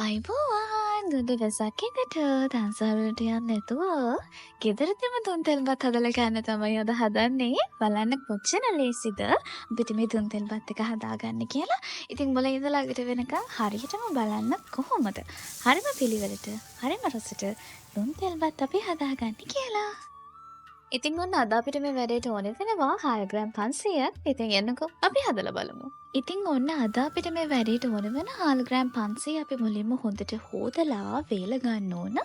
අයිබෝවන් දුඩු වෙසක් එකට දන්සල්ට යන්න නැතුව ගෙදරදිම දුන් තෙල්පත් හදලා ගන්න තමයි අද හදන්නේ. බලන්න කොච්චර ලේසිද අපිට මේ දුන් තෙල්පත් එක හදාගන්න කියලා. ඉතින් මුල ඉඳලා අගට වෙනකන් හරියටම බලන්න කොහොමද හරිම පිළිවෙලට හරිම රසට දුන් තෙල්පත් අපි හදාගන්නේ කියලා. ඉතින් ඔන්න අද අපිට මේ වැඩේට ඕන වෙනවා 6 ග්‍රෑම් 500ක්. ඉතින් එන්නකෝ අපි හදලා බලමු. ඉතින් ඔන්න අද අපිට මේ වැඩේට ඕන වෙන 4 ග්‍රෑම් 500 අපි මුලින්ම හොඳට හොදලා වේල ගන්න ඕන.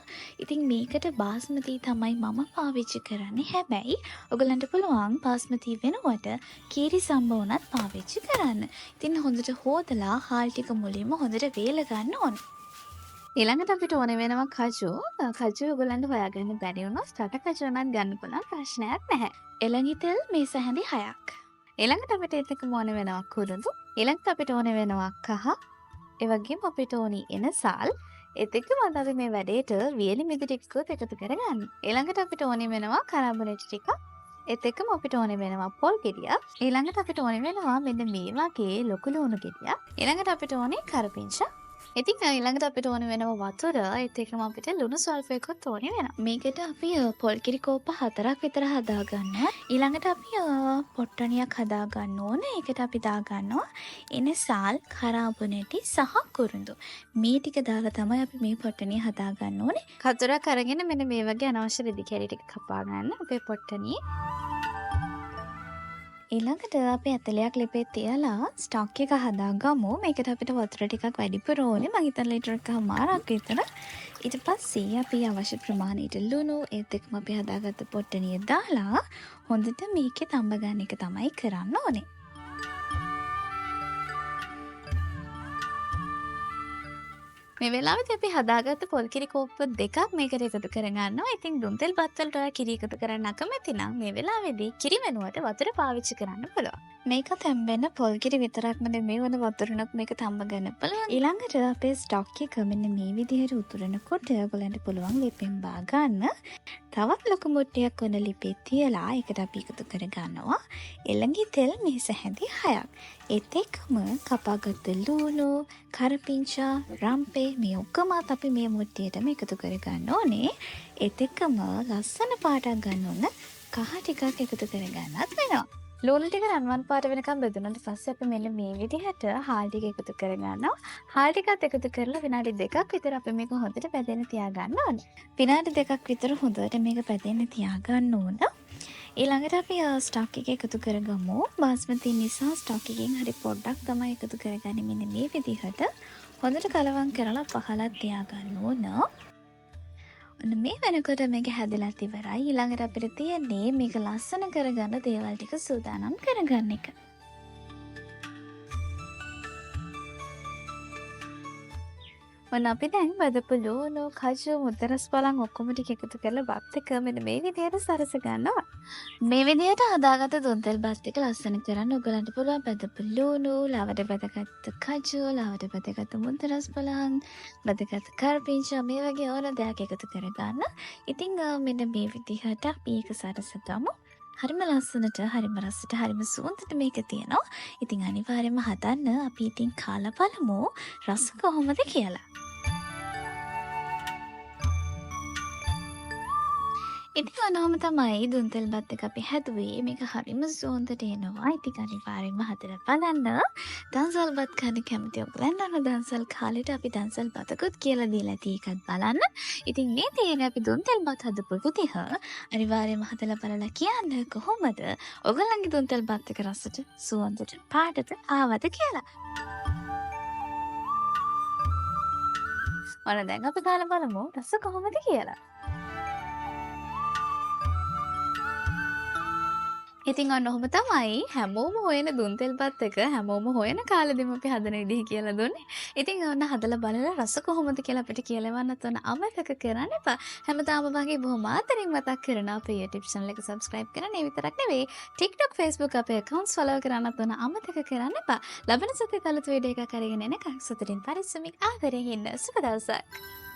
ඉතින් මේකට බාස්මති තමයි මම පාවිච්චි කරන්නේ. හැබැයි ඔයගලන්ට පුළුවන් බාස්මති වෙනුවට කීරි සම්බ උනත් පාවිච්චි කරන්න. ඉතින් හොඳට හොදලා හාල් ටික මුලින්ම හොඳට වේල ගන්න ඕන. ඊළඟට අපිට ඕන වෙනවා කජු. කජු ඔයගලන්ට හොයාගන්න බැරි වුණොත් රට කජු උනත් ගන්න පුළුවන්, ප්‍රශ්නයක් නැහැ. එළඟි තෙල් මේ සැහැඳි 6ක්. ඊළඟට අපිට ඒකම ඕන වෙනවා කුරුඳු. ඊළඟට අපිට ඕන වෙනවා කහ. ඒ වගේම අපිට ඕනි එනසල්. ඒත් එක්කම අපි මේ වැඩේට වියලි මිදි ටිකකුත් එකතු කරගන්න. ඊළඟට අපිට ඕන වෙනවා කරාබනේට් ටිකක්. ඒත් එක්කම අපිට ඕන වෙනවා පොල් ගෙඩියක්. ඊළඟට අපිට ඕන වෙනවා මෙන්න මේ වගේ ලොකු ලුණු ගෙඩියක්. ඊළඟට අපිට ඕනේ කරපිංචා. ඉතින් ඊළඟට අපිට ඕන වෙනවා වතුර. ඒත් එක්කම අපිට ලුණු ස්වල්පයකුත් ඕන වෙනවා. මේකට අපි පොල් කිරි කෝප්ප 4ක් විතර හදා ගන්නවා. ඊළඟට අපි පොට්ටනියක් හදා ගන්න ඕන. ඒකට අපි දා ගන්නවා එනසල්, කරාබුනෙටි සහ කුරුඳු. මේ ටික දාලා තමයි අපි මේ පොට්ටනිය හදා ගන්න ඕනේ. කතරක් අරගෙන මෙන්න මේ වගේ අනවශ්‍ය රෙදි කැරි ටික කපා ගන්න අපේ පොට්ටනියේ. ඊළඟට අපි ඇතලයක් ලිපේ තියලා ස්ටොක් එක හදාගමු. මේකට අපිට වතුර ටිකක් වැඩිපුර ඕනේ. මම හිතන ලීටර් එකමාරක් විතර. ඊට පස්සේ අපි අවශ්‍ය ප්‍රමාණයට ලුණු ඒත් එක්කම අපි හදාගත්ත පොට්ටනිය දාලා හොඳට මේකේ තඹ ගන්න එක තමයි කරන්න ඕනේ. මේ වෙලාවට අපි හදාගත්ත පොල් කිරි කෝප්ප දෙකක් මේකට එකතු කරගන්නවා. ඉතින් දුන් තෙල් බත් වලට ඔයා කිරි එකතු කරන්න අකමැති නම් මේ වෙලාවේදී කිරි වෙනුවට වතුර පාවිච්චි කරන්න පුළුවන්. මේක තැම්බෙන පොල් කිරි විතරක්ම නෙමෙයි වුණ වතුරනක් මේක තම්බ ගන්න පුළුවන්. ඊළඟට අපේ ස්ටොක් එක මෙන්න මේ විදිහට උතුරනකොට ඔයගලන්ට පුළුවන් ලිපෙන් බා ගන්න. තවත් ලොකු මුට්ටියක් වන ලිපේ තියලා ඒකට අපි එකතු කරගන්නවා එළඟි තෙල් මේ සැහැඳි 6ක්. ඒත් එක්කම කපාගත්ත ලුණු, කරපිංචා, රම්පේ මේ ඔක්කොමත් අපි මේ මුට්ටියටම එකතු කරගන්න ඕනේ. ඒත් එක්කම ලස්සන පාටක් ගන්න ඕන කහ ටිකක් එකතු කරගන්නත් වෙනවා. ලුණු ටික රන්වන් පාට වෙනකම් බෙදුනට පස්සේ අපි මෙන්න මේ විදිහට හාල් ටික එකතු කරගන්නවා. හාල් ටිකත් එකතු කරලා විනාඩි 2ක් විතර අපි මේක හොඳට පැදෙන්න තියාගන්න ඕනේ. විනාඩි 2ක් විතර හොඳට මේක පැදෙන්න තියාගන්න ඕන. ඊළඟට අපි ස්ටොක් එක එකතු කරගමු. බාස්මති නිසා ස්ටොක් එකෙන් හරි පොඩ්ඩක් තමයි එකතු කරගන්නේ. මෙන්න මේ විදිහට හොඳට කලවම් කරලා පහලක් තියාගන්න ඕන. ඔන්න මේ වෙනකොට මේක හැදලා ඉවරයි. ඊළඟට අපිට තියෙන්නේ මේක ලස්සන කරගන්න දේවල් ටික සූදානම් කරගන්න එක. ඔන්න අපි දැන් බදපු ලුණු, කජු, මුද්දරස් බලන් ඔක්කොම ටික එකතු කරලා බත් එක මෙන්න මේ විදිහට සරස ගන්නවා. මේ විදිහට හදාගත්ත දුන් තෙල් බත් එක ලස්සන කරන්න ඔයගලන්ට පුළුවන් බදපු ලුණු, ලවට බදගත්ත කජු, ලවට බදගත්ත මුද්දරස් බලන්, බදගත්ත කරපිංචා මේ වගේ ඕන දෙයක් එකතු කරගන්න. ඉතින් මෙන්න මේ විදිහට අපි ඒක සරසගමු. හරිම ලස්සනට, හරිම රසට, හරිම සුවඳට මේක තියෙනවා. ඉතින් අනිවාර්යයෙන්ම හදන්න අපි ඉතින් කාලා බලමු රස කොහොමද කියලා. ඉතින් ඔන්නෝම තමයි දුන් තෙල් බත් එක අපි හැදුවේ. මේක හරිම සුවඳට එනවා. ඉතින් අනිවාර්යෙන්ම හදලා බලන්න. දන්සල් බත් කන්න කැමති ඔයගලන්ට අන්න දන්සල් කාලේට අපි දන්සල් බතකුත් කියලා දීලා ඒකත් බලන්න. ඉතින් මේ තියෙන අපි දුන් තෙල් බත් හදපු විදිහ අනිවාර්යෙන්ම හදලා බලලා කියන්න කොහොමද ඔයගලන්ගේ දුන් තෙල් බත් එක රසට, සුවඳට, පාටට ආවද කියලා. ඔන්න දැන් අපි කාලා බලමු රස කොහොමද කියලා. ඉතින් ඔන්න ඔහොම තමයි හැමෝම හොයන දුන් තෙල් බත් එක හැමෝම හොයන කාලෙදිම අපි හදන විදිහ කියලා දුන්නේ. ඉතින් ඔන්න හදලා බලලා රස කොහොමද කියලා අපිට කියලවන්නත් ඔන්න අමතක කරන්න එපා. හැමදාම වගේ බොහොම ආදරෙන් මතක් කරන අපේ YouTube channel එක subscribe කරන්න. ඒ විතරක් නෙවෙයි TikTok, Facebook අපේ accounts follow කරන්නත් ඔන්න අමතක කරන්න එපා. ලබන සතියේ අලුත් වීඩියෝ එකක් අරගෙන එනකන් සතුටින් පරිස්සමින් ආදරෙන් ඉන්න සුබ දවසක්.